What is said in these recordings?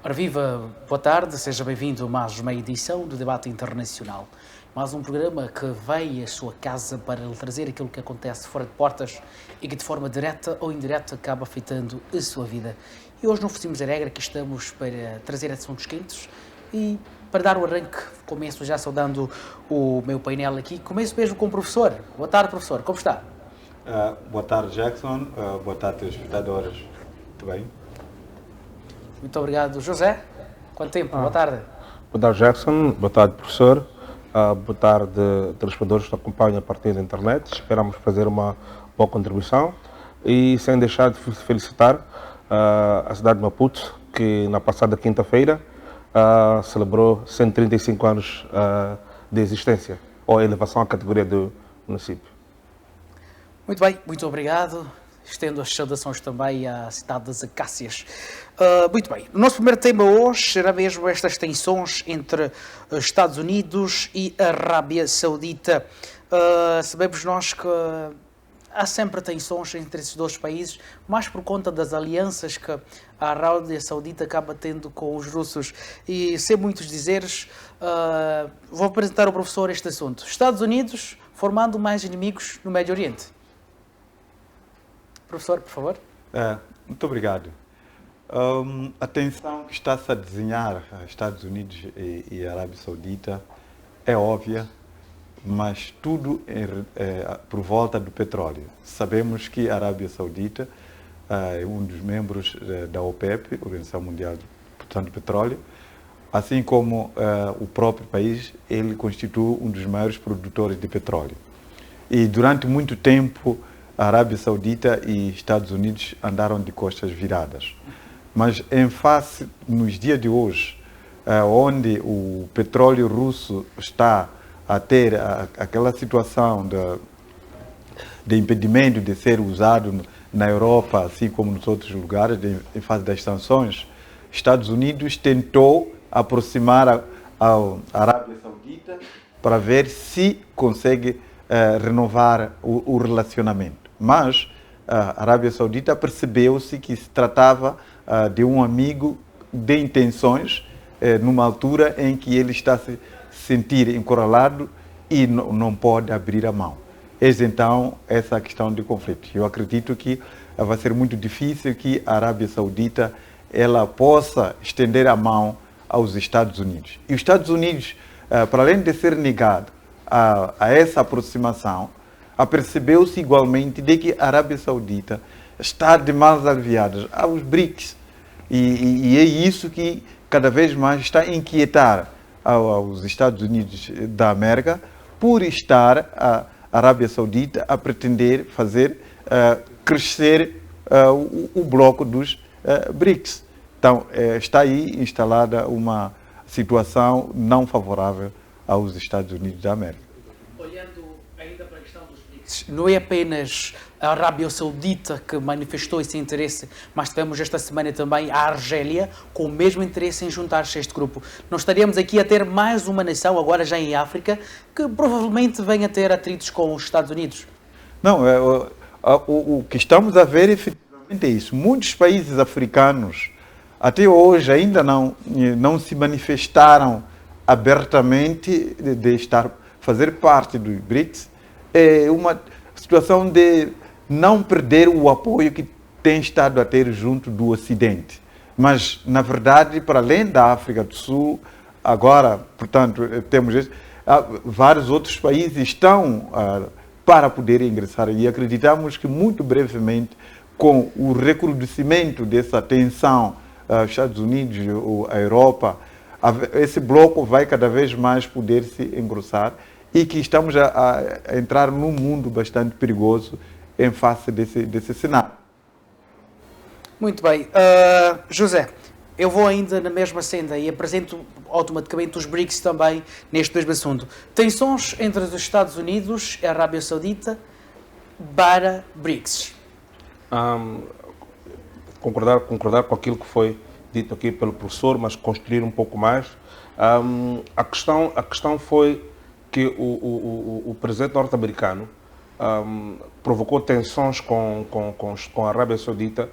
Ora viva, boa tarde, seja bem-vindo a mais uma edição do Debate Internacional. Mais um programa que veio à sua casa para lhe trazer aquilo que acontece fora de portas e que de forma direta ou indireta acaba afetando a sua vida. E hoje não fizemos a regra, que estamos para trazer assuntos quentes e para dar o arranque, começo já saudando o meu painel aqui. Começo mesmo com o professor. Boa tarde, professor, como está? Boa tarde, Jackson. Boa tarde, telespectadores. Muito bem. Muito obrigado, José. Quanto tempo? Boa tarde. Boa tarde, Jackson. Boa tarde, professor. Boa tarde, telespectadores que acompanham a partir da internet. Esperamos fazer uma boa contribuição e sem deixar de felicitar a cidade de Maputo, que na passada quinta-feira celebrou 135 anos de existência, ou elevação à categoria do município. Muito bem, muito obrigado. Estendo as saudações também à cidade das Acácias. Muito bem, o nosso primeiro tema hoje será mesmo estas tensões entre Estados Unidos e Arábia Saudita. Sabemos nós que há sempre tensões entre esses dois países, mais por conta das alianças que a Arábia Saudita acaba tendo com os russos. E sem muitos dizeres, vou apresentar ao professor este assunto. Estados Unidos formando mais inimigos no Médio Oriente. Professor, por favor. Muito obrigado. A tensão que está-se a desenhar Estados Unidos e Arábia Saudita é óbvia, mas tudo por volta do petróleo. Sabemos que a Arábia Saudita é um dos membros da OPEP, Organização Mundial do Petróleo, assim como o próprio país, ele constitui um dos maiores produtores de petróleo. E durante muito tempo, a Arábia Saudita e Estados Unidos andaram de costas viradas. Mas em face, nos dias de hoje, onde o petróleo russo está a ter aquela situação de impedimento de ser usado na Europa, assim como nos outros lugares, em face das sanções, Estados Unidos tentou aproximar a Arábia Saudita para ver se consegue renovar o relacionamento. Mas a Arábia Saudita percebeu-se que se tratava de um amigo de intenções, numa altura em que ele está se sentir encurralado e não pode abrir a mão. Eis então essa questão de conflito. Eu acredito que vai ser muito difícil que a Arábia Saudita ela possa estender a mão aos Estados Unidos. E os Estados Unidos, para além de ser negado a essa aproximação, apercebeu-se igualmente de que a Arábia Saudita está de mãos aliviadas aos BRICS. E é isso que cada vez mais está a inquietar aos Estados Unidos da América, por estar a Arábia Saudita a pretender fazer crescer o bloco dos BRICS. Então, está aí instalada uma situação não favorável aos Estados Unidos da América. Olhando ainda para a questão dos BRICS, não é apenas a Arábia Saudita que manifestou esse interesse, mas tivemos esta semana também a Argélia com o mesmo interesse em juntar-se a este grupo. Não estaríamos aqui a ter mais uma nação, agora já em África, que provavelmente venha a ter atritos com os Estados Unidos? Não, o que estamos a ver efetivamente é isso. Muitos países africanos até hoje ainda não se manifestaram abertamente de fazer parte do BRICS. É uma situação de não perder o apoio que tem estado a ter junto do Ocidente. Mas, na verdade, para além da África do Sul, agora, portanto, temos vários outros países estão para poder ingressar e acreditamos que muito brevemente, com o recrudescimento dessa tensão, Estados Unidos, a Europa, esse bloco vai cada vez mais poder se engrossar e que estamos a entrar num mundo bastante perigoso em face desse cenário. Muito bem. José, eu vou ainda na mesma senda e apresento automaticamente os BRICS também neste mesmo assunto. Tensões entre os Estados Unidos e a Arábia Saudita para BRICS. Concordar com aquilo que foi dito aqui pelo professor, mas construir um pouco mais. A questão foi que o presidente norte-americano provocou tensões com a Arábia Saudita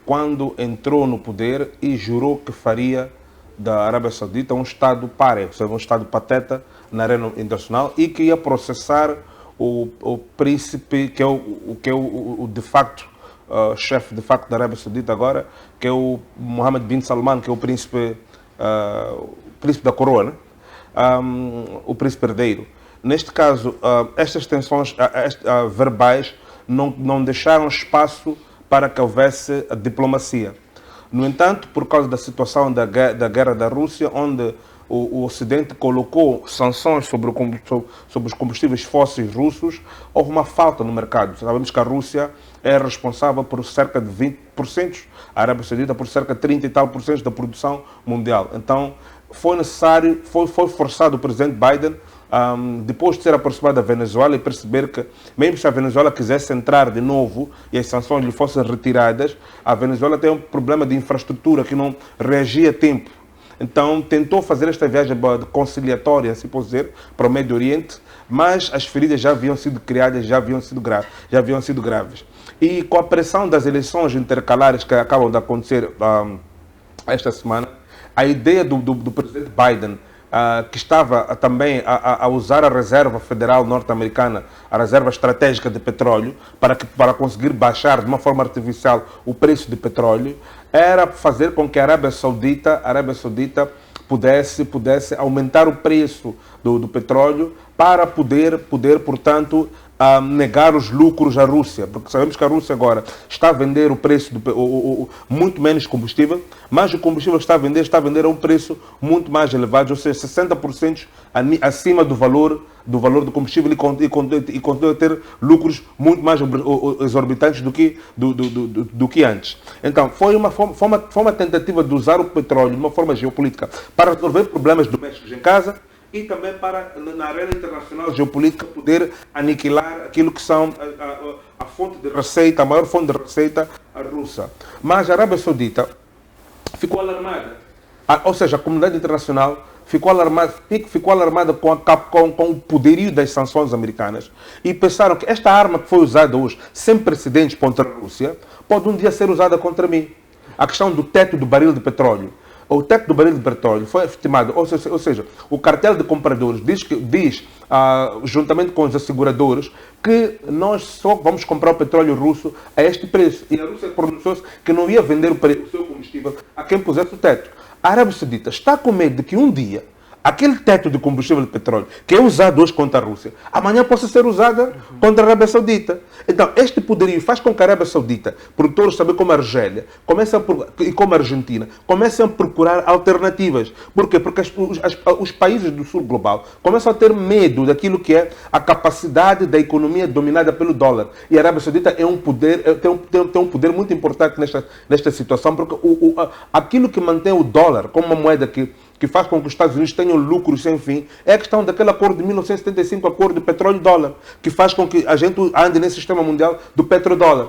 quando entrou no poder e jurou que faria da Arábia Saudita um Estado páreo, ou seja, um Estado pateta na arena internacional, e que ia processar o príncipe, que é o de facto, chefe de facto da Arábia Saudita agora, que é o Mohammed bin Salman, que é o príncipe da coroa, né? O príncipe herdeiro. Neste caso, estas tensões verbais não deixaram espaço para que houvesse a diplomacia. No entanto, por causa da situação da guerra da Rússia, onde o Ocidente colocou sanções sobre os combustíveis fósseis russos, houve uma falta no mercado. Sabemos que a Rússia é responsável por cerca de 20%, a Arábia Saudita por cerca de 30 e tal por cento da produção mundial. Então, foi necessário, foi forçado o presidente Biden, depois de ser aproximado da Venezuela e perceber que, mesmo se a Venezuela quisesse entrar de novo e as sanções lhe fossem retiradas, a Venezuela tem um problema de infraestrutura que não reagia a tempo. Então, tentou fazer esta viagem conciliatória, se pode dizer, para o Médio Oriente, mas as feridas já haviam sido criadas, já haviam sido graves. E com a pressão das eleições intercalares que acabam de acontecer esta semana, a ideia do presidente Biden, que estava também a usar a reserva federal norte-americana, a reserva estratégica de petróleo, para conseguir baixar de uma forma artificial o preço de petróleo, era fazer com que a Arábia Saudita pudesse aumentar o preço do petróleo para poder, portanto, negar os lucros à Rússia, porque sabemos que a Rússia agora está a vender o preço muito menos combustível, mas o combustível que está a vender a um preço muito mais elevado, ou seja, 60% acima do valor do combustível, e continua a ter lucros muito mais exorbitantes do que antes. Então, foi uma tentativa de usar o petróleo de uma forma geopolítica para resolver problemas domésticos em casa, e também para, na arena internacional geopolítica, poder aniquilar aquilo que são a fonte de receita, a maior fonte de receita, a russa. Mas a Arábia Saudita ficou alarmada. Ou seja, a comunidade internacional ficou alarmada com o poderio das sanções americanas e pensaram que esta arma que foi usada hoje, sem precedentes contra a Rússia, pode um dia ser usada contra mim. A questão do teto do barril de petróleo. O teto do barril de petróleo foi estimado, ou seja, o cartel de compradores diz juntamente com os asseguradores, que nós só vamos comprar o petróleo russo a este preço. E a Rússia pronunciou-se que não ia vender o seu combustível a quem pusesse o teto. A Arábia Saudita está com medo de que um dia aquele teto de combustível de petróleo que é usado hoje contra a Rússia, amanhã possa ser usada contra a Arábia Saudita. Então, este poderio faz com que a Arábia Saudita, produtores também como a Argélia e como a Argentina, comecem a procurar alternativas. Por quê? Porque os países do sul global começam a ter medo daquilo que é a capacidade da economia dominada pelo dólar. E a Arábia Saudita tem um poder muito importante nesta situação, porque aquilo que mantém o dólar como uma moeda que faz com que os Estados Unidos tenham lucros sem fim, é a questão daquele acordo de 1975, acordo de petróleo e dólar, que faz com que a gente ande nesse sistema mundial do petrodólar.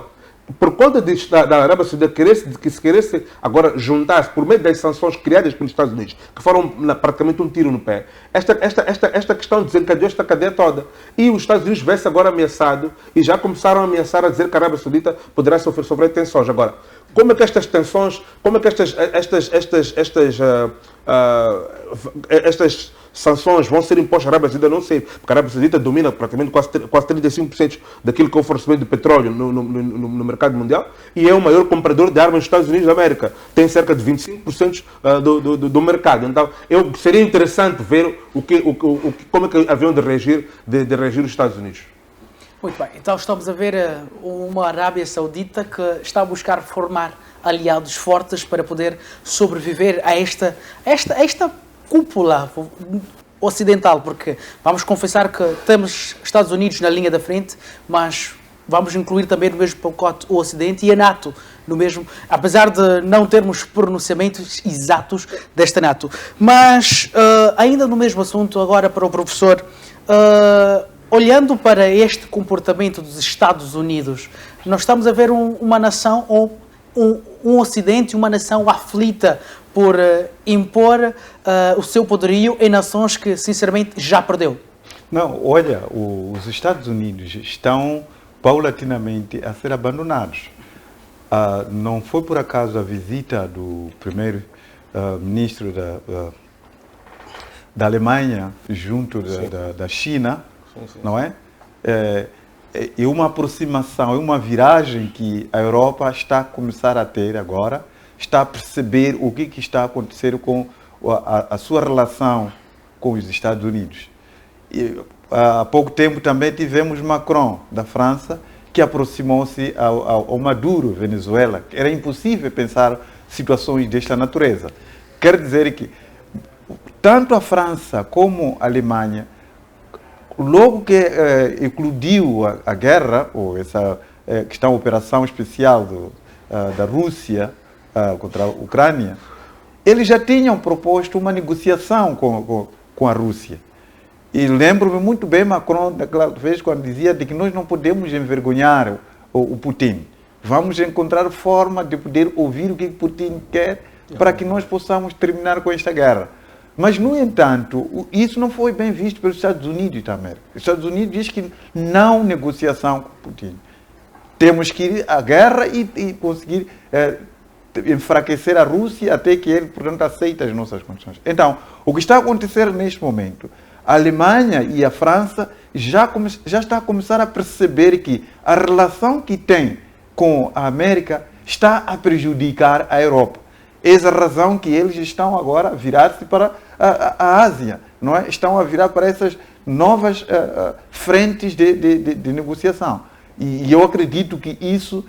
Por conta da Arábia Saudita que se queresse agora juntar-se por meio das sanções criadas pelos Estados Unidos, que foram praticamente um tiro no pé, esta questão desencadeou esta cadeia toda. E os Estados Unidos vê-se agora ameaçado e já começaram a ameaçar a dizer que a Arábia Saudita poderá sofrer tensões. Agora, como é que estas tensões, como é que estas sanções vão ser impostas à Arábia Saudita? Não sei, porque a Arábia Saudita domina praticamente quase 35% daquilo que é o fornecimento de petróleo no mercado mundial e é o maior comprador de armas dos Estados Unidos da América. Tem cerca de 25% do mercado. Então, seria interessante ver como é que haviam de reagir os Estados Unidos. Muito bem, então estamos a ver uma Arábia Saudita que está a buscar formar aliados fortes para poder sobreviver a esta cúpula ocidental, porque vamos confessar que temos Estados Unidos na linha da frente, mas vamos incluir também no mesmo pacote o Ocidente e a NATO, no mesmo, apesar de não termos pronunciamentos exatos desta NATO. Mas, ainda no mesmo assunto, agora para o professor, olhando para este comportamento dos Estados Unidos, nós estamos a ver uma nação, ou um Ocidente, uma nação aflita por impor o seu poderio em nações que, sinceramente, já perdeu. Não, olha, os Estados Unidos estão paulatinamente a ser abandonados. não foi por acaso a visita do primeiro ministro da Alemanha junto da China, Sim. não é? É uma aproximação, é uma viragem que a Europa está a começar a ter agora, está a perceber o que está a acontecer com a sua relação com os Estados Unidos. E, há pouco tempo também tivemos Macron, da França, que aproximou-se ao Maduro, Venezuela. Era impossível pensar situações desta natureza. Quer dizer que tanto a França como a Alemanha, logo que eclodiu a guerra, ou essa questão, operação especial da Rússia contra a Ucrânia, eles já tinham proposto uma negociação com a Rússia. E lembro-me muito bem Macron, daquela vez, quando dizia de que nós não podemos envergonhar o Putin. Vamos encontrar forma de poder ouvir o que Putin quer para que nós possamos terminar com esta guerra. Mas, no entanto, isso não foi bem visto pelos Estados Unidos da América. Os Estados Unidos dizem que não negociação com Putin. Temos que ir à guerra e conseguir enfraquecer a Rússia até que ele, portanto, aceite as nossas condições. Então, o que está a acontecer neste momento, a Alemanha e a França já está a começar a perceber que a relação que tem com a América está a prejudicar a Europa. Essa razão que eles estão agora a virar-se para a Ásia, não é? Estão a virar para essas novas frentes de negociação. E eu acredito que isso,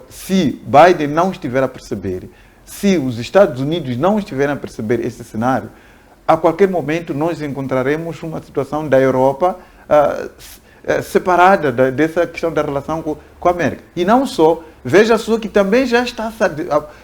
se Biden não estiver a perceber, se os Estados Unidos não estiverem a perceber esse cenário, a qualquer momento nós encontraremos uma situação da Europa separada dessa questão da relação com a América. E não só, veja só que também já está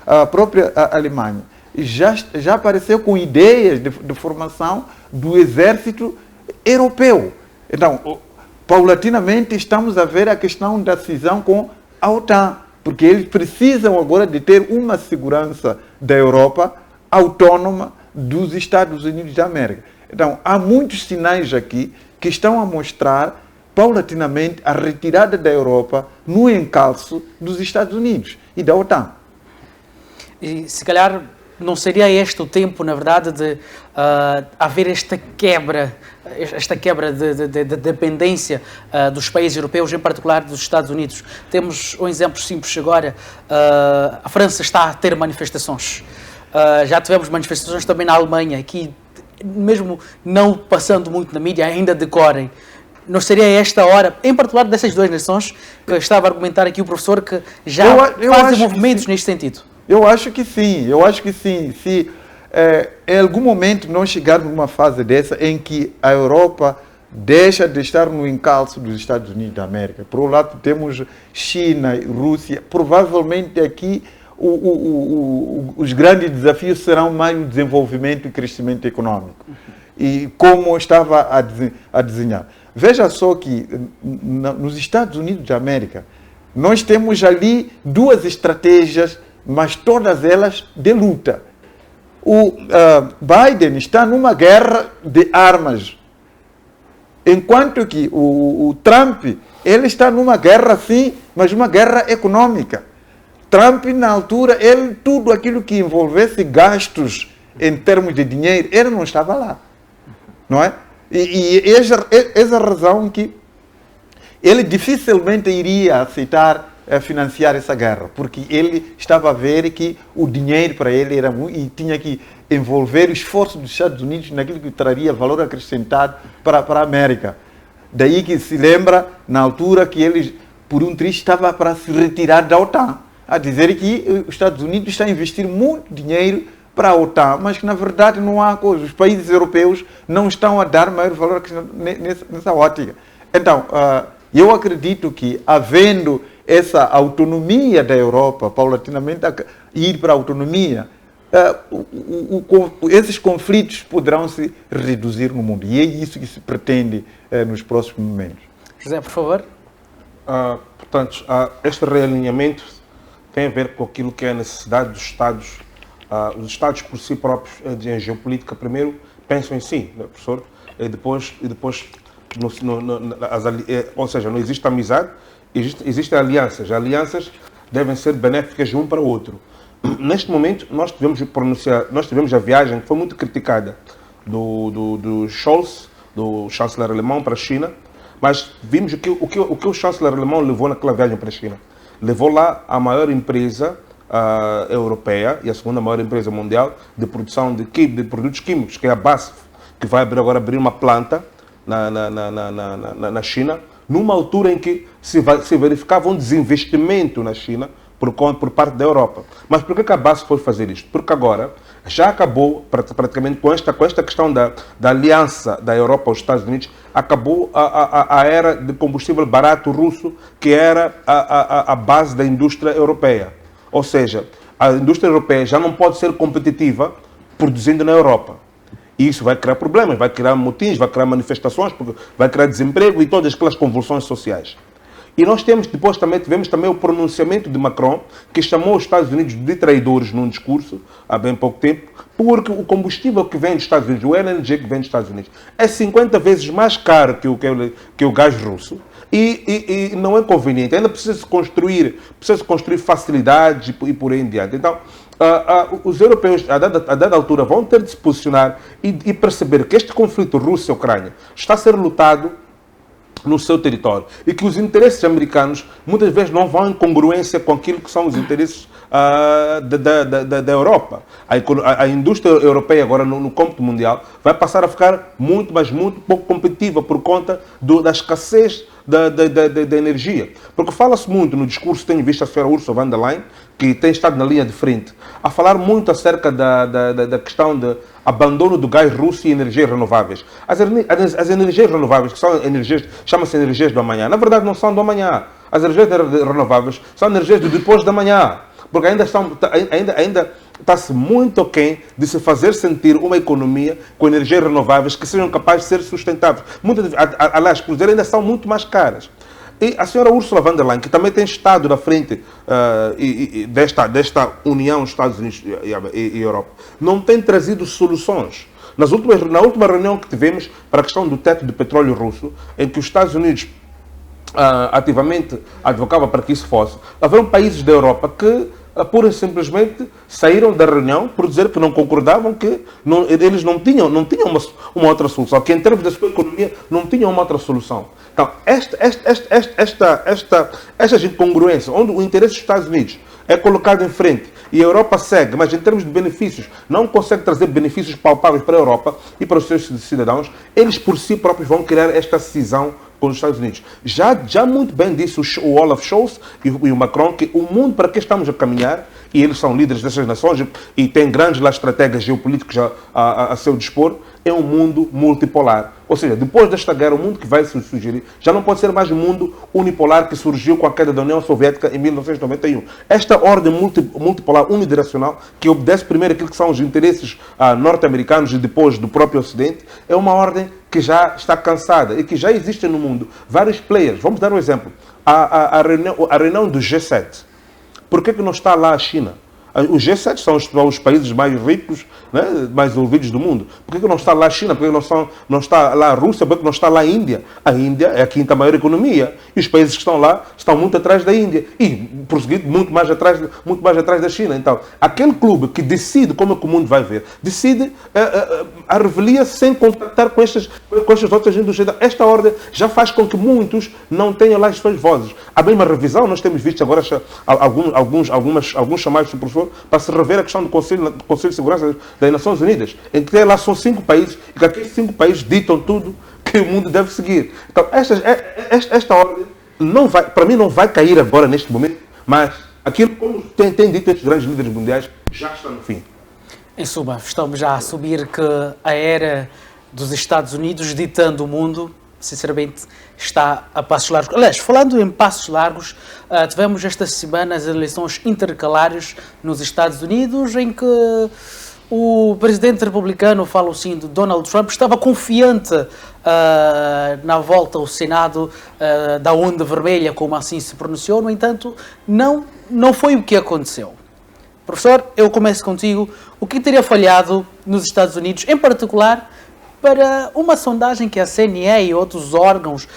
a própria Alemanha já apareceu com ideias de formação do exército europeu. Então, paulatinamente estamos a ver a questão da cisão com a OTAN, porque eles precisam agora de ter uma segurança da Europa autônoma dos Estados Unidos da América. Então, há muitos sinais aqui que estão a mostrar paulatinamente a retirada da Europa no encalço dos Estados Unidos e da OTAN. E se calhar não seria este o tempo, na verdade, de haver esta quebra de dependência dos países europeus, em particular dos Estados Unidos. Temos um exemplo simples agora. A França está a ter manifestações. Já tivemos manifestações também na Alemanha, que mesmo não passando muito na mídia, ainda decorrem. Não seria esta hora, em particular dessas duas nações, que estava a argumentar aqui o professor, que já fazem movimentos neste sentido? Eu acho que sim, Se em algum momento nós chegarmos numa fase dessa em que a Europa deixa de estar no encalço dos Estados Unidos da América, por um lado temos China e Rússia, provavelmente aqui os grandes desafios serão mais o desenvolvimento e crescimento econômico. E como estava a desenhar. Veja só que nos Estados Unidos da América, nós temos ali duas estratégias, mas todas elas de luta. O Biden está numa guerra de armas, enquanto que o Trump ele está numa guerra sim, mas uma guerra econômica. Trump, na altura, tudo aquilo que envolvesse gastos em termos de dinheiro, ele não estava lá. Não é? E essa razão que ele dificilmente iria aceitar financiar essa guerra, porque ele estava a ver que o dinheiro para ele era muito, e tinha que envolver o esforço dos Estados Unidos naquilo que traria valor acrescentado para a América. Daí que se lembra, na altura, que ele, por um triz, estava para se retirar da OTAN, a dizer que os Estados Unidos estão a investir muito dinheiro para a OTAN, mas que na verdade não há coisa. Os países europeus não estão a dar maior valor nessa ótica. Então, eu acredito que, havendo essa autonomia da Europa, paulatinamente ir para a autonomia, esses conflitos poderão se reduzir no mundo. E é isso que se pretende nos próximos momentos. José, por favor. Portanto, este realinhamento tem a ver com aquilo que é a necessidade dos Estados. Os Estados por si próprios, em geopolítica, primeiro pensam em si, né, professor? E depois ou seja, não existe amizade, existem alianças. Alianças devem ser benéficas um para o outro. Neste momento, nós tivemos a viagem que foi muito criticada do Scholz, do chanceler alemão, para a China, mas vimos o que o chanceler alemão levou naquela viagem para a China. Levou lá a maior empresa europeia e a segunda maior empresa mundial de produção de produtos químicos, que é a BASF, que vai agora abrir uma planta na China, numa altura em que se verificava um desinvestimento na China por parte da Europa. Mas por que a BASF foi fazer isto? Porque agora já acabou, praticamente com esta questão da aliança da Europa aos Estados Unidos, acabou a era de combustível barato russo, que era a base da indústria europeia. Ou seja, a indústria europeia já não pode ser competitiva produzindo na Europa. E isso vai criar problemas, vai criar motins, vai criar manifestações, vai criar desemprego e todas aquelas convulsões sociais. E nós tivemos também o pronunciamento de Macron, que chamou os Estados Unidos de traidores num discurso, há bem pouco tempo, porque o combustível que vem dos Estados Unidos, o LNG que vem dos Estados Unidos, é 50 vezes mais caro que o gás russo. E não é conveniente, ainda precisa-se construir facilidades e por aí em diante. Então, os europeus, a dada altura, vão ter de se posicionar e perceber que este conflito Rússia-Ucrânia está a ser lutado no seu território e que os interesses americanos muitas vezes não vão em congruência com aquilo que são os interesses da Europa. A indústria europeia agora no cômputo mundial vai passar a ficar muito pouco competitiva por conta da escassez da energia. Porque fala-se muito no discurso, tenho visto a senhora Ursula von der Leyen, que tem estado na linha de frente, a falar muito acerca da questão de abandono do gás russo e energias renováveis. As energias renováveis, que são energias, chama-se energias do amanhã, na verdade não são do amanhã. As energias renováveis são energias do depois da manhã, porque ainda está-se muito aquém de se fazer sentir uma economia com energias renováveis que sejam capazes de ser sustentáveis. Aliás, por dizer, ainda são muito mais caras. E a senhora Ursula von der Leyen, que também tem estado na frente desta união Estados Unidos e Europa, não tem trazido soluções. Na última reunião que tivemos para a questão do teto de petróleo russo, em que os Estados Unidos ativamente advocava para que isso fosse, haveram países da Europa que pura e simplesmente saíram da reunião por dizer que não concordavam, que eles não tinham uma outra solução, que em termos da sua economia não tinham uma outra solução. Então, esta incongruência, onde o interesse dos Estados Unidos é colocado em frente e a Europa segue, mas em termos de benefícios não consegue trazer benefícios palpáveis para a Europa e para os seus cidadãos, eles por si próprios vão criar esta cisão com os Estados Unidos. Já muito bem disse o Olaf Scholz e o Macron que o mundo para que estamos a caminhar, e eles são líderes dessas nações e têm grandes estratégias geopolíticas a seu dispor, é um mundo multipolar. Ou seja, depois desta guerra, o mundo que vai se sugerir já não pode ser mais um mundo unipolar que surgiu com a queda da União Soviética em 1991. Esta ordem multipolar unidirecional, que obedece primeiro aquilo que são os interesses norte-americanos e depois do próprio Ocidente, é uma ordem que já está cansada e que já existem no mundo vários players. Vamos dar um exemplo. A reunião do G7. Por que não está lá a China? Os G7 são os países mais ricos, né, mais ouvidos do mundo. Por que não está lá a China? Por que não está lá a Rússia? Por que não está lá a Índia? A Índia é a quinta maior economia. E os países que estão lá estão muito atrás da Índia. E, por seguinte, muito mais atrás da China. Então, aquele clube que decide como é que o mundo vai ver, decide a revelia sem contactar com estas outras indústrias. Esta ordem já faz com que muitos não tenham lá as suas vozes. A mesma revisão, nós temos visto agora alguns chamados de professor para se rever a questão do Conselho de Segurança das Nações Unidas, em que lá são 5 países e que aqueles 5 países ditam tudo que o mundo deve seguir. Então, esta ordem, para mim, não vai cair agora, neste momento, mas aquilo, como tem dito estes grandes líderes mundiais, já está no fim. Em suma, estamos já a assumir que a era dos Estados Unidos ditando o mundo, sinceramente, está a passos largos. Aliás, falando em passos largos, tivemos esta semana as eleições intercalares nos Estados Unidos, em que o presidente republicano, falo assim, de Donald Trump, estava confiante na volta ao Senado da onda vermelha, como assim se pronunciou. No entanto, não foi o que aconteceu. Professor, eu começo contigo. O que teria falhado nos Estados Unidos, em particular, para uma sondagem que a CNE e outros órgãos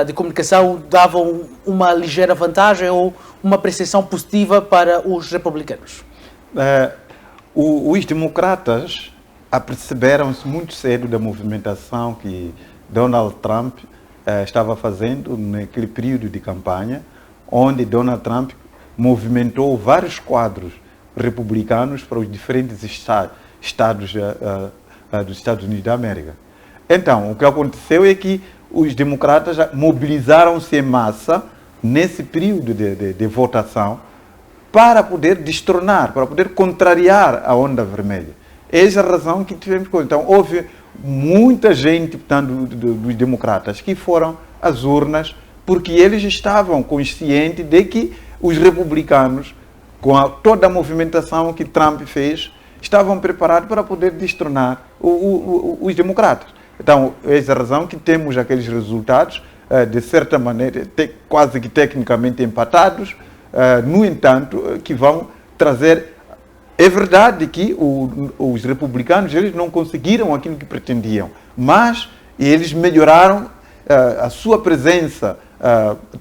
de comunicação davam uma ligeira vantagem ou uma apreciação positiva para os republicanos? Os democratas aperceberam-se muito cedo da movimentação que Donald Trump estava fazendo naquele período de campanha, onde Donald Trump movimentou vários quadros republicanos para os diferentes estados dos Estados Unidos da América. Então, o que aconteceu é que os democratas mobilizaram-se em massa nesse período de votação para poder destronar, para poder contrariar a onda vermelha. Essa é a razão que tivemos. Então, houve muita gente, portanto, dos democratas que foram às urnas porque eles estavam conscientes de que os republicanos, com toda a movimentação que Trump fez, estavam preparados para poder destronar os democratas. Então, essa é a razão que temos aqueles resultados, de certa maneira, quase que tecnicamente empatados, no entanto, que vão trazer... É verdade que os republicanos eles não conseguiram aquilo que pretendiam, mas eles melhoraram a sua presença,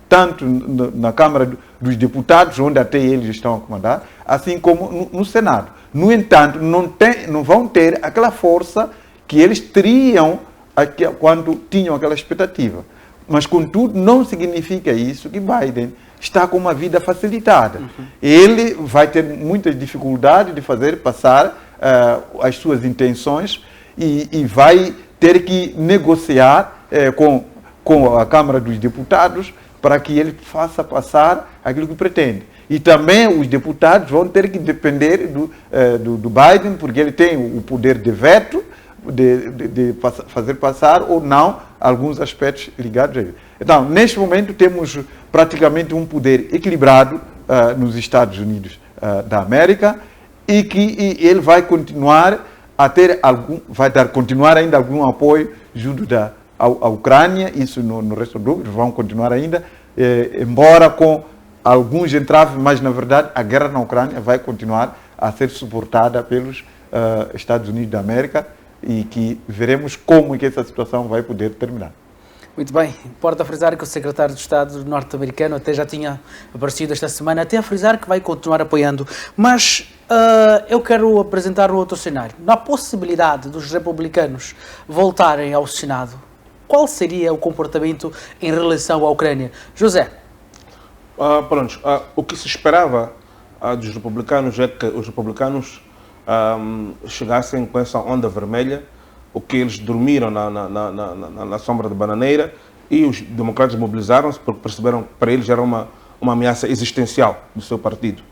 tanto na Câmara dos Deputados, onde até eles estão a comandar, assim como no Senado. No entanto, não vão ter aquela força que eles teriam quando tinham aquela expectativa. Mas, contudo, não significa isso que Biden está com uma vida facilitada. Ele vai ter muita dificuldade de fazer passar as suas intenções e vai ter que negociar com a Câmara dos Deputados para que ele faça passar aquilo que pretende. E também os deputados vão ter que depender do Biden, porque ele tem o poder de veto, de fazer passar ou não alguns aspectos ligados a ele. Então, neste momento, temos praticamente um poder equilibrado nos Estados Unidos da América e que ele vai continuar a ter continuar ainda algum apoio junto à Ucrânia, isso no resto do mundo, vão continuar ainda, embora com alguns entraves, mas na verdade a guerra na Ucrânia vai continuar a ser suportada pelos Estados Unidos da América e que veremos como é que essa situação vai poder terminar. Muito bem. Importa frisar que o secretário de Estado norte-americano até já tinha aparecido esta semana, até a frisar que vai continuar apoiando. Mas eu quero apresentar um outro cenário. Na possibilidade dos republicanos voltarem ao Senado, qual seria o comportamento em relação à Ucrânia? José? O que se esperava dos republicanos é que os republicanos chegassem com essa onda vermelha, o que eles dormiram na sombra de bananeira, e os democratas mobilizaram-se porque perceberam que para eles era uma ameaça existencial do seu partido.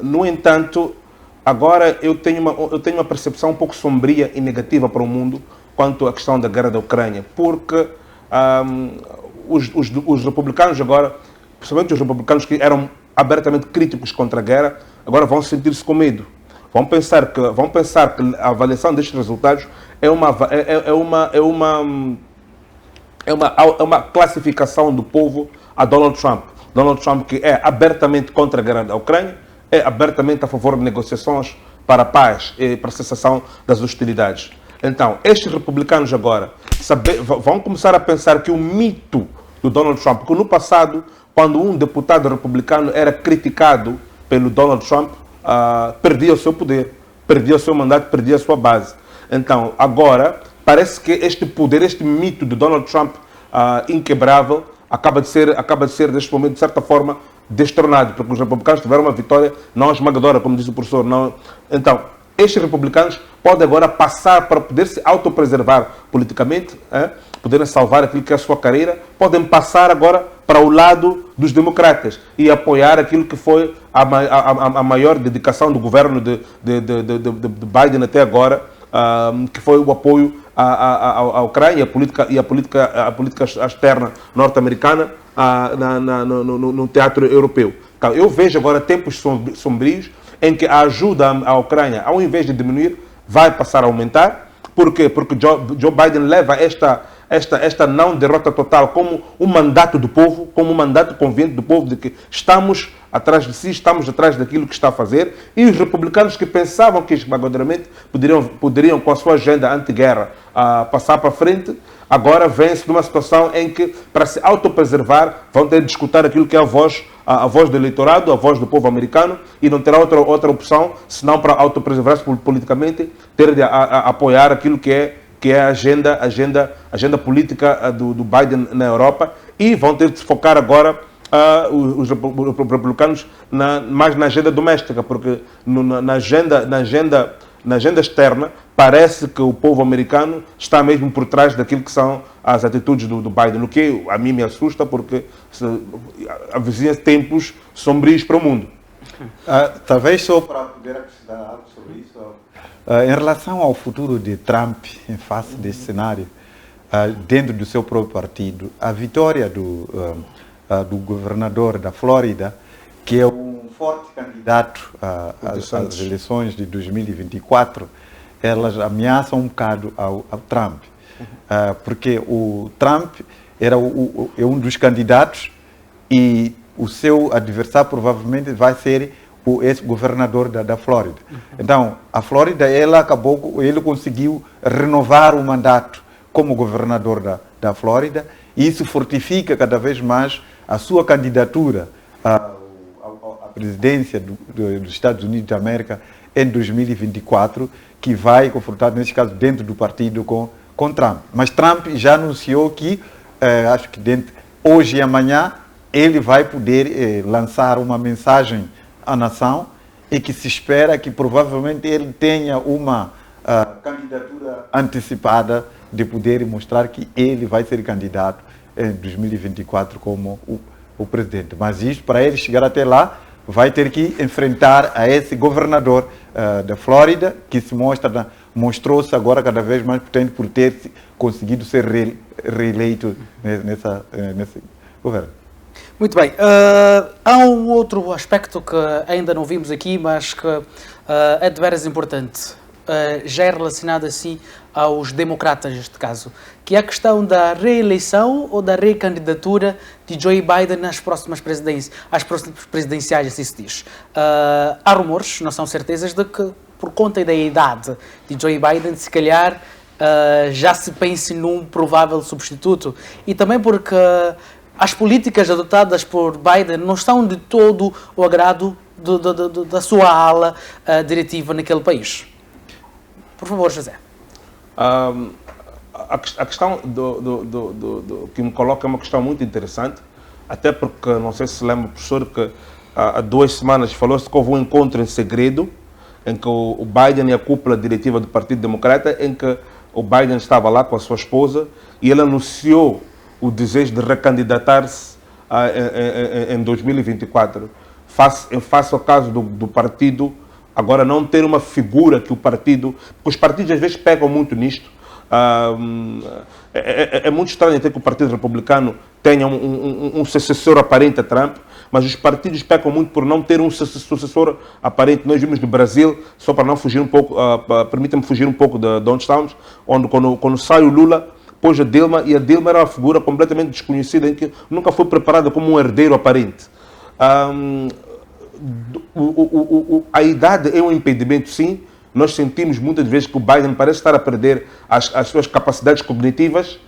No entanto, agora eu tenho uma percepção um pouco sombria e negativa para o mundo quanto à questão da guerra da Ucrânia, porque os republicanos agora, principalmente os republicanos que eram abertamente críticos contra a guerra, agora vão sentir-se com medo. Vão pensar que a avaliação destes resultados é uma classificação do povo a Donald Trump. Donald Trump, que é abertamente contra a guerra da Ucrânia, é abertamente a favor de negociações para a paz e para a cessação das hostilidades. Então, estes republicanos agora vão começar a pensar que o mito do Donald Trump, porque no passado, quando um deputado republicano era criticado pelo Donald Trump, perdia o seu poder, perdia o seu mandato, perdia a sua base. Então, agora, parece que este poder, este mito de Donald Trump inquebrável, acaba de ser, neste momento, de certa forma, destronado, porque os republicanos tiveram uma vitória não esmagadora, como disse o professor. Não. Então, estes republicanos podem agora passar para poder se autopreservar politicamente, poderem salvar aquilo que é a sua carreira, podem passar agora para o lado dos democratas e apoiar aquilo que foi a maior dedicação do governo de Biden até agora, que foi o apoio à Ucrânia e a política externa norte-americana no teatro europeu. Então, eu vejo agora tempos sombrios em que a ajuda à Ucrânia, ao invés de diminuir, vai passar a aumentar. Por quê? Porque Joe Biden leva esta não derrota total como um mandato do povo, como um mandato conveniente do povo de que estamos atrás de si, estamos atrás daquilo que está a fazer, e os republicanos que pensavam que esmagadoramente poderiam com a sua agenda anti-guerra, passar para frente, agora vêm-se numa situação em que, para se autopreservar, vão ter de escutar aquilo que é a voz do eleitorado, a voz do povo americano, e não terá outra opção, senão para autopreservar-se politicamente, ter de apoiar aquilo que é a agenda política do Biden na Europa, e vão ter de se focar agora os republicanos mais na agenda doméstica, porque na agenda externa parece que o povo americano está mesmo por trás daquilo que são as atitudes do Biden, o que a mim me assusta, porque avizinha tempos sombrios para o mundo. Talvez só para poder acrescentar algo sobre isso, em relação ao futuro de Trump em face desse cenário, dentro do seu próprio partido, a vitória do governador da Flórida, que é um forte candidato às eleições de 2024, elas ameaçam um bocado ao Trump. Porque o Trump é um dos candidatos e o seu adversário provavelmente vai ser o ex-governador da Flórida. Então, a Flórida, ele conseguiu renovar o mandato como governador da Flórida, e isso fortifica cada vez mais a sua candidatura à presidência dos Estados Unidos da América em 2024, que vai confrontar, nesse caso, dentro do partido com Trump. Mas Trump já anunciou que, acho que hoje e amanhã, ele vai poder lançar uma mensagem à nação, e que se espera que provavelmente ele tenha uma candidatura antecipada de poder mostrar que ele vai ser candidato em 2024 como o presidente. Mas isso, para ele chegar até lá, vai ter que enfrentar a esse governador da Flórida, que mostrou-se agora cada vez mais potente por ter conseguido ser reeleito nesse governo. Muito bem. Há um outro aspecto que ainda não vimos aqui, mas que é de veras importante, já é relacionado assim aos democratas, neste caso, que é a questão da reeleição ou da recandidatura de Joe Biden às próximas presidenciais, assim se diz. Há rumores, não são certezas, de que, por conta da idade de Joe Biden, se calhar já se pense num provável substituto, e também porque as políticas adotadas por Biden não estão de todo o agrado da sua ala diretiva naquele país. Por favor, José. A questão que me coloca é uma questão muito interessante, até porque, não sei se lembra, professor, que há 2 semanas falou-se que houve um encontro em segredo, em que o Biden e a cúpula diretiva do Partido Democrata, em que o Biden estava lá com a sua esposa, e ele anunciou o desejo de recandidatar-se em 2024, face ao caso do partido agora não ter uma figura que o partido... Porque os partidos às vezes pegam muito nisto. É muito estranho até que o Partido Republicano tenha um sucessor aparente a Trump, mas os partidos pecam muito por não ter um sucessor aparente. Nós vimos no Brasil, só para não fugir um pouco, permita-me fugir um pouco de onde estamos, onde quando sai o Lula, pôs a Dilma, e a Dilma era uma figura completamente desconhecida, em que nunca foi preparada como um herdeiro aparente. A idade é um impedimento, sim. Nós sentimos muitas vezes que o Biden parece estar a perder as suas capacidades cognitivas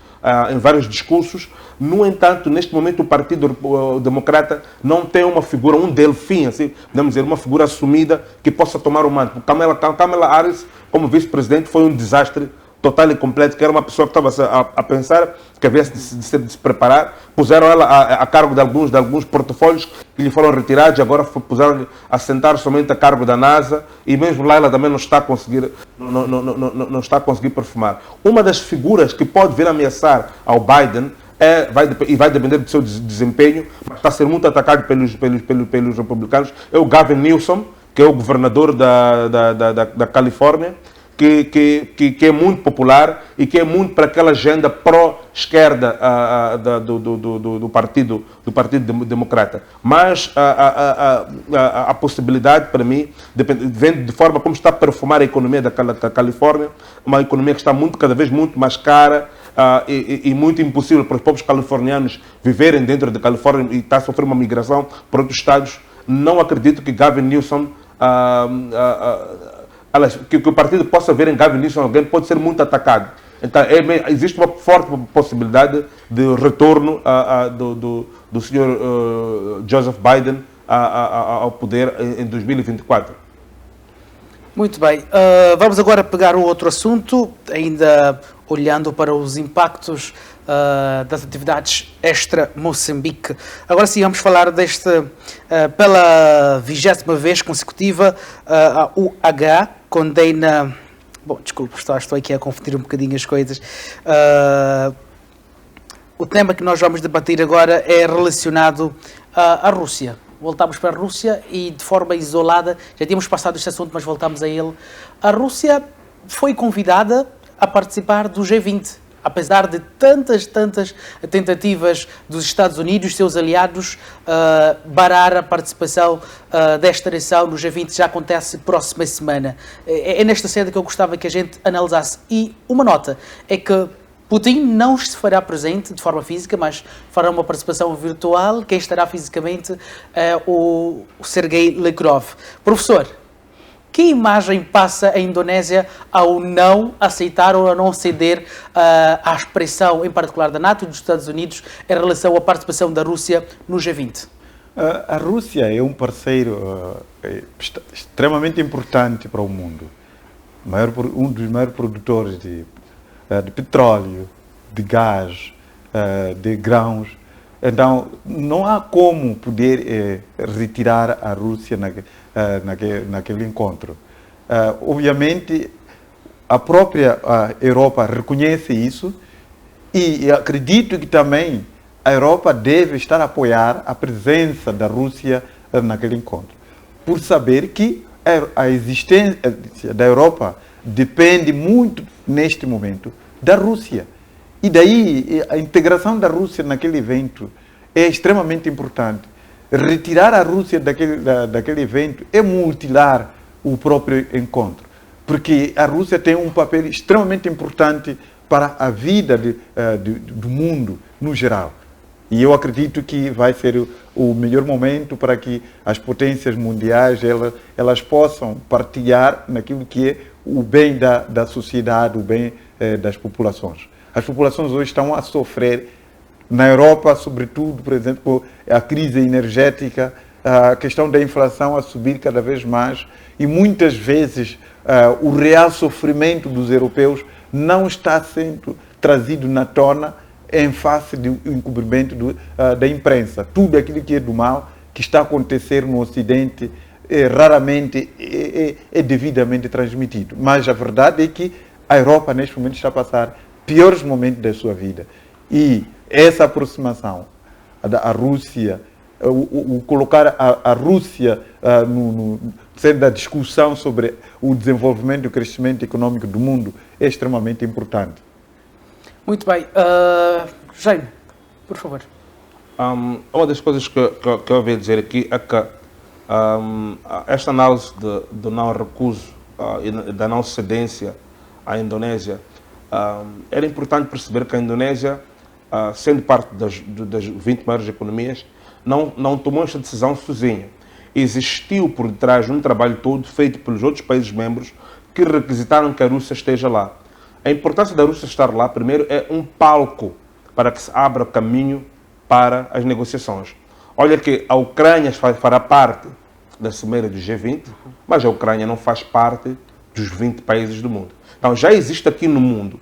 em vários discursos. No entanto, neste momento, o Partido Democrata não tem uma figura, um delfim, assim, podemos dizer, uma figura assumida que possa tomar o manto. Kamala Harris, como vice-presidente, foi um desastre total e completo, que era uma pessoa que estava a pensar que havia de se preparar. Puseram ela a cargo de alguns portfólios que lhe foram retirados, agora puseram-lhe a sentar somente a cargo da NASA, e mesmo lá ela também não está a conseguir perfumar. Uma das figuras que pode vir a ameaçar ao Biden vai depender do seu desempenho, mas está a ser muito atacado pelos republicanos, é o Gavin Newsom, que é o governador da Califórnia, que é muito popular e que é muito para aquela agenda pró-esquerda do Partido Democrata. Mas a possibilidade, para mim, vem de forma como está a perfumar a economia da Califórnia, uma economia que está cada vez muito mais cara, e muito impossível para os povos californianos viverem dentro da Califórnia, e está a sofrer uma migração para outros estados. não acredito que Gavin Newsom, que o partido possa ver em Gavin Newsom alguém pode ser muito atacado. Então, existe uma forte possibilidade de retorno do senhor Joseph Biden ao poder em 2024. Muito bem. Vamos agora pegar o outro assunto, ainda olhando para os impactos das atividades extra-Moçambique. Agora sim, vamos falar pela 20ª vez consecutiva, a UH condena... Bom, desculpe, estou aqui a confundir um bocadinho as coisas. O tema que nós vamos debater agora é relacionado à Rússia. Voltamos para a Rússia e, de forma isolada, já tínhamos passado este assunto, mas voltamos a ele. A Rússia foi convidada a participar do G20, apesar de tantas tentativas dos Estados Unidos e seus aliados barrar a participação desta nação no G20, já acontece próxima semana. É nesta sede que eu gostava que a gente analisasse. E uma nota é que Putin não se fará presente de forma física, mas fará uma participação virtual. Quem estará fisicamente é o Sergei Lavrov. Professor, que imagem passa a Indonésia ao não aceitar ou a não ceder à expressão, em particular da NATO e dos Estados Unidos, em relação à participação da Rússia no G20? A Rússia é um parceiro extremamente importante para o mundo. Um dos maiores produtores de petróleo, de gás, de grãos. Então, não há como poder retirar a Rússia naquele encontro. Obviamente, a própria Europa reconhece isso e acredito que também a Europa deve estar a apoiar a presença da Rússia naquele encontro, por saber que a existência da Europa depende muito, neste momento, da Rússia. E daí, a integração da Rússia naquele evento é extremamente importante. Retirar a Rússia daquele evento é mutilar o próprio encontro, porque a Rússia tem um papel extremamente importante para a vida do mundo no geral. E eu acredito que vai ser o melhor momento para que as potências mundiais elas possam partilhar naquilo que é o bem da sociedade, o bem das populações. As populações hoje estão a sofrer, na Europa, sobretudo, por exemplo, com a crise energética, a questão da inflação a subir cada vez mais e muitas vezes o real sofrimento dos europeus não está sendo trazido na tona em face do encobrimento da imprensa. Tudo aquilo que é do mal, que está a acontecer no Ocidente, raramente é devidamente transmitido. Mas a verdade é que a Europa, neste momento, está a passar piores momentos da sua vida. E essa aproximação da Rússia, o colocar a Rússia no centro da discussão sobre o desenvolvimento e o crescimento econômico do mundo é extremamente importante. Muito bem. Jaime, por favor. Uma das coisas que eu ouvi dizer aqui é que esta análise do não recuso e da não cedência à Indonésia, era importante perceber que a Indonésia, sendo parte das 20 maiores economias, não tomou esta decisão sozinha. Existiu por detrás um trabalho todo feito pelos outros países membros que requisitaram que a Rússia esteja lá. A importância da Rússia estar lá, primeiro, é um palco para que se abra caminho para as negociações. Olha que a Ucrânia fará parte da cimeira do G20, mas a Ucrânia não faz parte dos 20 países do mundo. Então, já existe aqui no mundo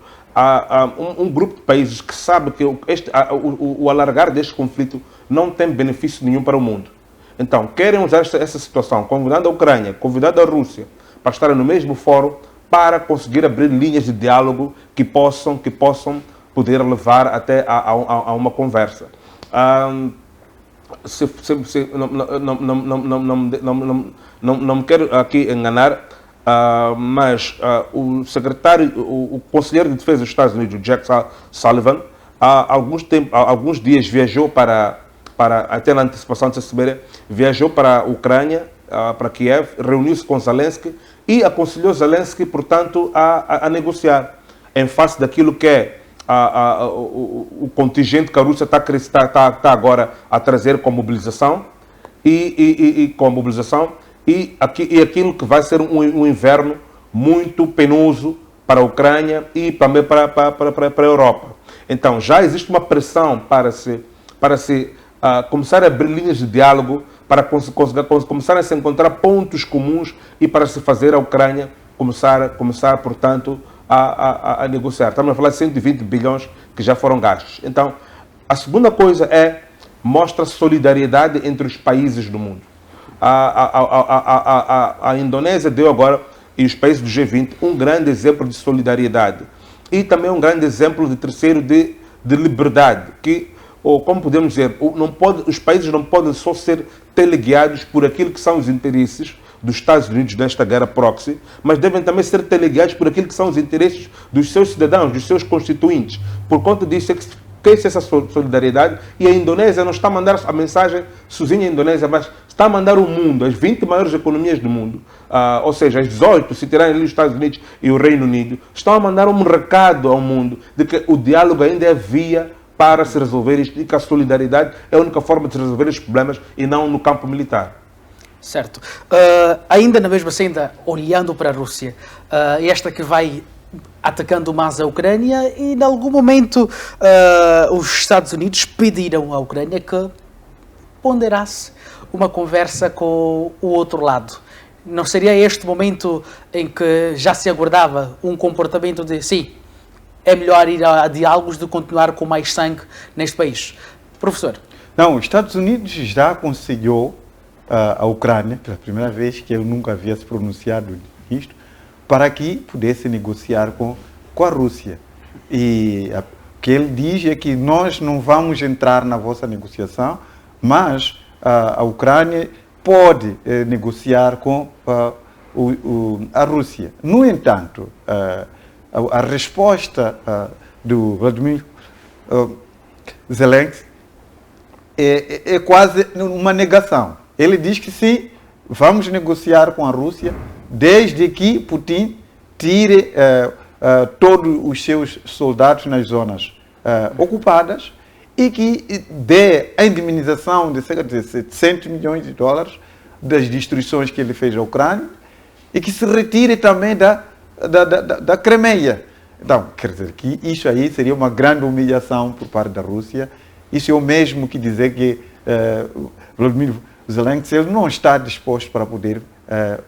um grupo de países que sabe que o alargar deste conflito não tem benefício nenhum para o mundo. Então, querem usar essa situação, convidando a Ucrânia, convidando a Rússia, para estarem no mesmo fórum, para conseguir abrir linhas de diálogo que possam poder levar até a uma conversa. Não me quero aqui enganar, mas o conselheiro de defesa dos Estados Unidos, Jack Sullivan, há alguns dias viajou até na antecipação dessa cimeira, viajou para a Ucrânia, para Kiev, reuniu-se com Zelensky e aconselhou Zelensky, portanto, a negociar em face daquilo que é o contingente que a Rússia está agora a trazer com mobilização e com a mobilização e aquilo que vai ser um inverno muito penoso para a Ucrânia e também para a Europa. Então, já existe uma pressão para se começar a abrir linhas de diálogo, para começar a se encontrar pontos comuns e para se fazer a Ucrânia começar portanto, a negociar. Estamos a falar de 120 bilhões que já foram gastos. Então, a segunda coisa mostra solidariedade entre os países do mundo. A Indonésia deu agora, e os países do G20, um grande exemplo de solidariedade. E também um grande exemplo de terceiro de liberdade, que, ou como podemos dizer, os países não podem só ser teleguiados por aquilo que são os interesses dos Estados Unidos nesta guerra proxy, mas devem também ser teleguiados por aquilo que são os interesses dos seus cidadãos, dos seus constituintes. Por conta disso é que cresce essa solidariedade, e a Indonésia não está a mandar a mensagem sozinha à Indonésia, mas está a mandar o mundo, as 20 maiores economias do mundo, ou seja, as 18, se tirarem ali os Estados Unidos e o Reino Unido, estão a mandar um recado ao mundo de que o diálogo ainda é via para se resolver isto e que a solidariedade é a única forma de se resolver os problemas e não no campo militar. Certo. Ainda na mesma senda, olhando para a Rússia, esta que vai atacando mais a Ucrânia, e em algum momento os Estados Unidos pediram à Ucrânia que ponderasse uma conversa com o outro lado. Não seria este momento em que já se aguardava um comportamento de sim, é melhor ir a diálogos do que continuar com mais sangue neste país? Professor? Não, os Estados Unidos já aconselhou a Ucrânia, pela primeira vez que ele nunca havia se pronunciado nisto, para que pudesse negociar com a Rússia. E o que ele diz é que nós não vamos entrar na vossa negociação, mas a Ucrânia pode negociar com a Rússia. No entanto, a resposta do Vladimir Zelensky é quase uma negação. Ele diz que sim, vamos negociar com a Rússia, desde que Putin tire todos os seus soldados nas zonas ocupadas e que dê a indemnização de cerca de 700 milhões de dólares das destruições que ele fez à Ucrânia e que se retire também da Crimeia. Então, quer dizer que isso aí seria uma grande humilhação por parte da Rússia. Isso é o mesmo que dizer que Vladimir Zelensky ele não está disposto para poder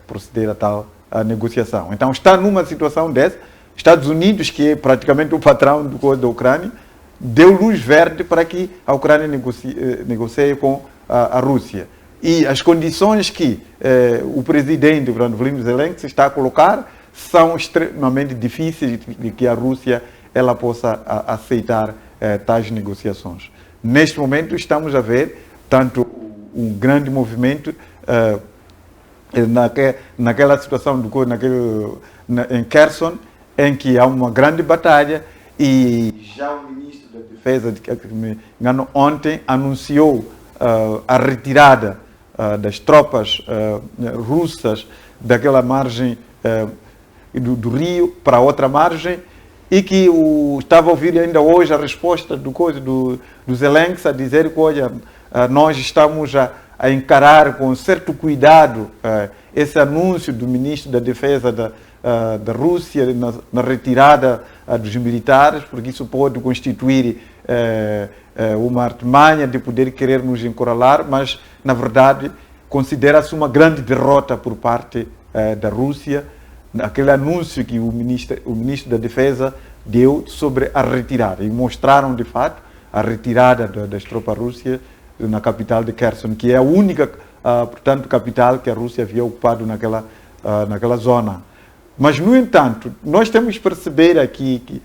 proceder a tal negociação. Então, está numa situação dessa. Estados Unidos, que é praticamente o patrão da Ucrânia, deu luz verde para que a Ucrânia negocie com a Rússia. E as condições que o presidente Vladimir Zelensky está a colocar são extremamente difíceis de que a Rússia ela possa aceitar tais negociações. Neste momento, estamos a ver tanto um grande movimento naquela situação em Kherson, em que há uma grande batalha, e já o ministro da Defesa, que me engano, ontem anunciou a retirada das tropas russas daquela margem do rio para outra margem, e que estava a ouvir ainda hoje a resposta do Zelensky a dizer que, olha, nós estamos a encarar com certo cuidado esse anúncio do ministro da Defesa da Rússia na retirada dos militares, porque isso pode constituir uma artimanha de poder querer nos encurralar, mas, na verdade, considera-se uma grande derrota por parte da Rússia, aquele anúncio que o ministro da Defesa deu sobre a retirada. E mostraram, de fato, a retirada das tropas russas na capital de Kherson, que é a única, portanto, capital que a Rússia havia ocupado naquela zona. Mas, no entanto, nós temos que perceber aqui que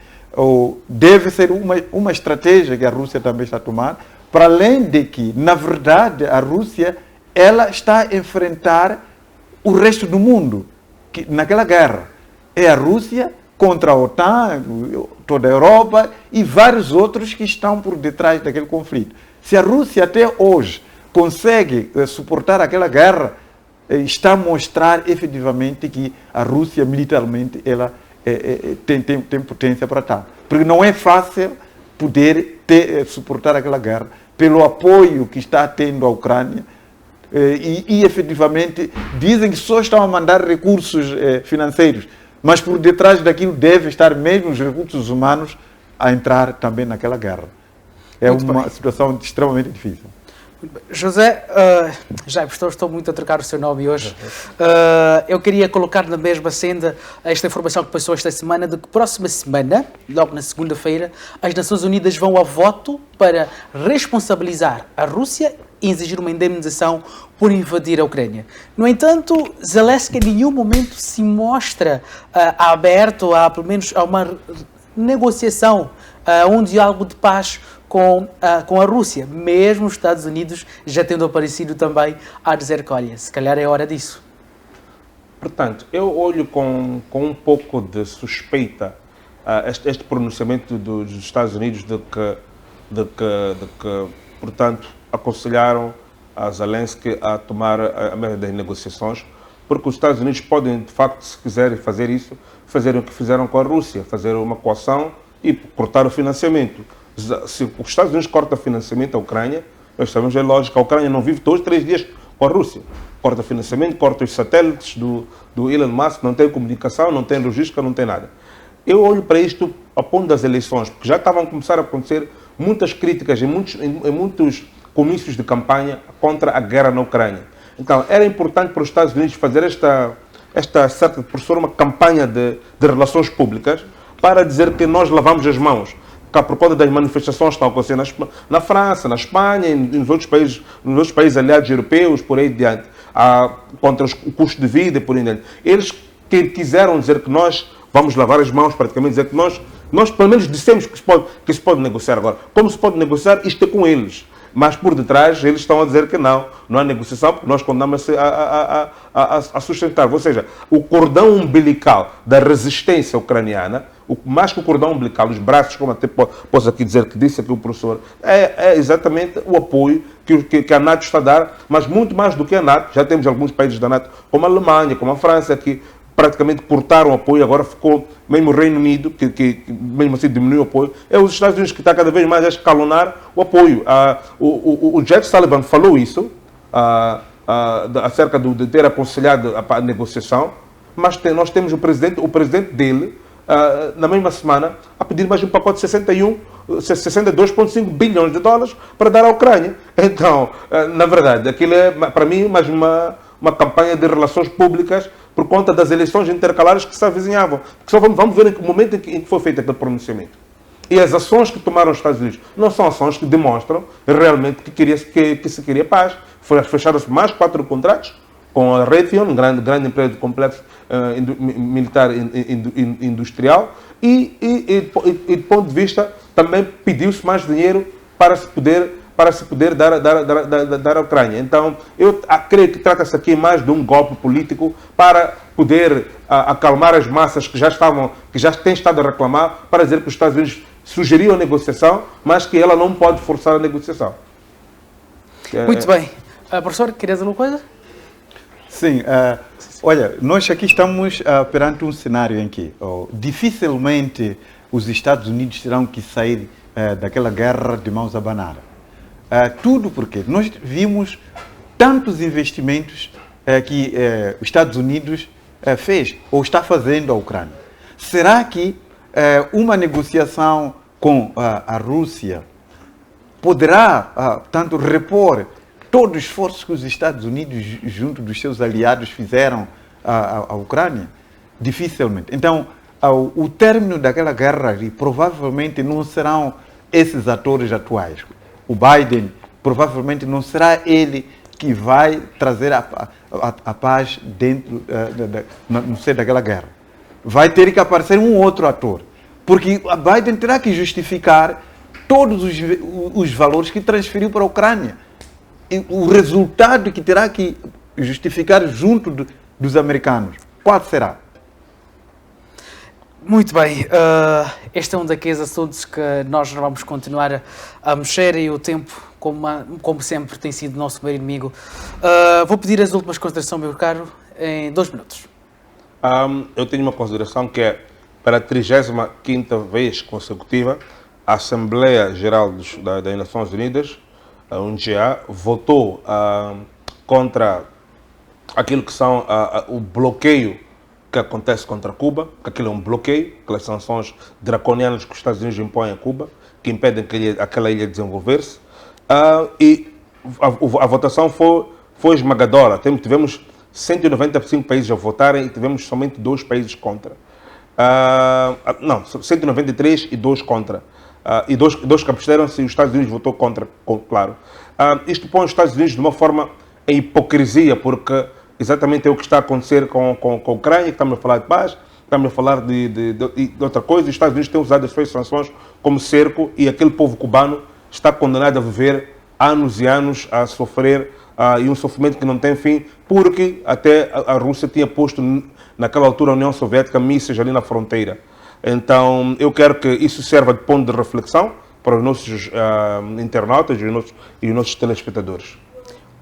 deve ser uma estratégia que a Rússia também está a tomar, para além de que, na verdade, a Rússia ela está a enfrentar o resto do mundo naquela guerra. É a Rússia contra a OTAN, toda a Europa e vários outros que estão por detrás daquele conflito. Se a Rússia até hoje consegue suportar aquela guerra, está a mostrar efetivamente que a Rússia militarmente ela tem potência para tal. Porque não é fácil poder suportar aquela guerra pelo apoio que está tendo a Ucrânia e efetivamente dizem que só estão a mandar recursos financeiros, mas por detrás daquilo deve estar mesmo os recursos humanos a entrar também naquela guerra. É uma situação extremamente difícil. José, já estou muito a trocar o seu nome hoje. Eu queria colocar na mesma senda esta informação que passou esta semana, de que próxima semana, logo na segunda-feira, as Nações Unidas vão a voto para responsabilizar a Rússia e exigir uma indemnização por invadir a Ucrânia. No entanto, Zelensky em nenhum momento se mostra aberto a, pelo menos, a uma negociação, a um diálogo de paz com a Rússia, mesmo os Estados Unidos já tendo aparecido também a dizer que, olha, se calhar é hora disso. Portanto, eu olho com um pouco de suspeita este pronunciamento dos Estados Unidos de que, portanto, aconselharam a Zelensky a tomar a mesa das negociações, porque os Estados Unidos podem, de facto, se quiserem fazer isso, fazer o que fizeram com a Rússia, fazer uma coação e cortar o financiamento. Se os Estados Unidos cortam financiamento à Ucrânia, nós sabemos, é lógico, a Ucrânia não vive todos os 3 dias com a Rússia. Corta financiamento, corta os satélites do Elon Musk, não tem comunicação, não tem logística, não tem nada. Eu olho para isto a ponto das eleições, porque já estavam a começar a acontecer muitas críticas em muitos comícios de campanha contra a guerra na Ucrânia. Então, era importante para os Estados Unidos fazer esta certa, professor, uma campanha de relações públicas para dizer que nós lavamos as mãos. Por conta das manifestações que estão acontecendo na França, na Espanha e nos outros países aliados europeus, por aí adiante, contra o custo de vida e por aí adiante. Eles quiseram dizer que nós vamos lavar as mãos, praticamente dizer que nós pelo menos dissemos que se pode negociar agora. Como se pode negociar? Isto é com eles. Mas por detrás eles estão a dizer que não há negociação, porque nós condenamos a sustentar. Ou seja, o cordão umbilical da resistência ucraniana, mais que o cordão umbilical, os braços, como até posso aqui dizer que disse aqui o professor, é exatamente o apoio que a NATO está a dar, mas muito mais do que a NATO. Já temos alguns países da NATO, como a Alemanha, como a França, que praticamente cortaram o apoio, agora ficou mesmo o Reino Unido, que mesmo assim diminuiu o apoio. É os Estados Unidos que está cada vez mais a escalonar o apoio. O Jack Sullivan falou isso, acerca de ter aconselhado a negociação, mas nós temos o presidente dele, na mesma semana, a pedir mais um pacote de 62,5 bilhões de dólares para dar à Ucrânia. Então, na verdade, aquilo é, para mim, mais uma campanha de relações públicas por conta das eleições intercalares que se avizinhavam. Porque só vamos ver o momento em que foi feito aquele pronunciamento. E as ações que tomaram os Estados Unidos não são ações que demonstram realmente que se queria paz. Fecharam-se mais 4 contratos com a Raytheon, grande empresa de complexo militar industrial, e do ponto de vista também pediu-se mais dinheiro para se poder dar à Ucrânia. Então, eu creio que trata-se aqui mais de um golpe político para poder acalmar as massas que já têm estado a reclamar, para dizer que os Estados Unidos sugeriam a negociação, mas que ela não pode forçar a negociação. Muito bem. Professor, queria dizer uma coisa? Sim, olha, nós aqui estamos perante um cenário em que dificilmente os Estados Unidos terão que sair daquela guerra de mãos abanadas. Tudo porque nós vimos tantos investimentos que os Estados Unidos fez ou está fazendo à Ucrânia. Será que uma negociação com a Rússia poderá, tanto, repor todo o esforço que os Estados Unidos, junto dos seus aliados, fizeram à Ucrânia? Dificilmente. Então, o término daquela guerra provavelmente não serão esses atores atuais. O Biden provavelmente não será ele que vai trazer a paz dentro no seio daquela guerra. Vai ter que aparecer um outro ator. Porque a Biden terá que justificar todos os valores que transferiu para a Ucrânia. E o resultado que terá que justificar junto dos americanos. Qual será? Muito bem, este é um daqueles assuntos que nós vamos continuar a mexer e o tempo, como sempre, tem sido nosso maior inimigo. Vou pedir as últimas considerações, meu caro, em 2 minutos. Eu tenho uma consideração que é, para a 35ª vez consecutiva, a Assembleia Geral das Nações Unidas, a UNGA, votou contra aquilo que são o bloqueio que acontece contra Cuba, que aquilo é um bloqueio, aquelas sanções draconianas que os Estados Unidos impõem a Cuba, que impedem aquela ilha desenvolver-se. E a votação foi esmagadora. Tivemos 195 países a votarem e tivemos somente 2 países contra. Não, 193 e 2 contra. E dois que absteram-se e os Estados Unidos votou contra, claro. Isto põe os Estados Unidos de uma forma em hipocrisia, porque exatamente é o que está a acontecer com a Ucrânia, que estamos a falar de paz, estamos a falar de outra coisa, e os Estados Unidos têm usado as suas sanções como cerco e aquele povo cubano está condenado a viver anos e anos a sofrer e um sofrimento que não tem fim, porque até a Rússia tinha posto, naquela altura, a União Soviética, mísseis ali na fronteira. Então, eu quero que isso sirva de ponto de reflexão para os nossos internautas e os nossos telespectadores.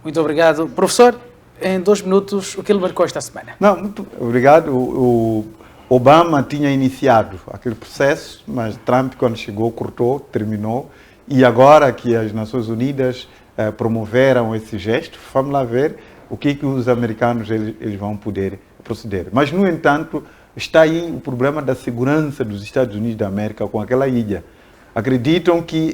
Muito obrigado. Professor, em 2 minutos, o que ele marcou esta semana? Não, muito obrigado. O Obama tinha iniciado aquele processo, mas Trump, quando chegou, cortou, terminou. E agora que as Nações Unidas promoveram esse gesto, vamos lá ver o que os americanos eles vão poder proceder. Mas, no entanto, está aí o problema da segurança dos Estados Unidos da América com aquela ilha. Acreditam que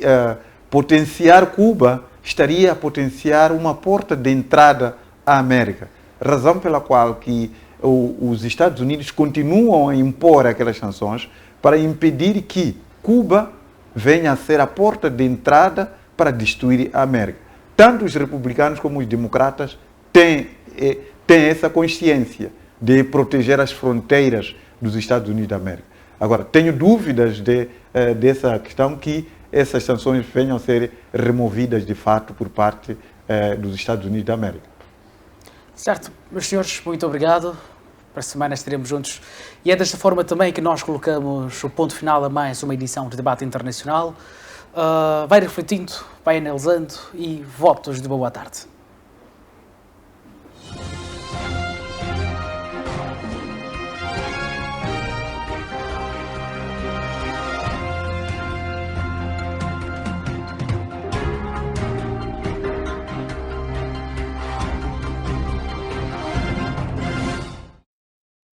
potenciar Cuba estaria a potenciar uma porta de entrada à América. Razão pela qual que os Estados Unidos continuam a impor aquelas sanções para impedir que Cuba venha a ser a porta de entrada para destruir a América. Tanto os republicanos como os democratas têm essa consciência de proteger as fronteiras dos Estados Unidos da América. Agora, tenho dúvidas dessa questão que essas sanções venham a ser removidas de fato por parte dos Estados Unidos da América. Certo. Meus senhores, muito obrigado. Para a semana estaremos juntos. E é desta forma também que nós colocamos o ponto final a mais uma edição de Debate Internacional. Vai refletindo, vai analisando e votos de boa tarde.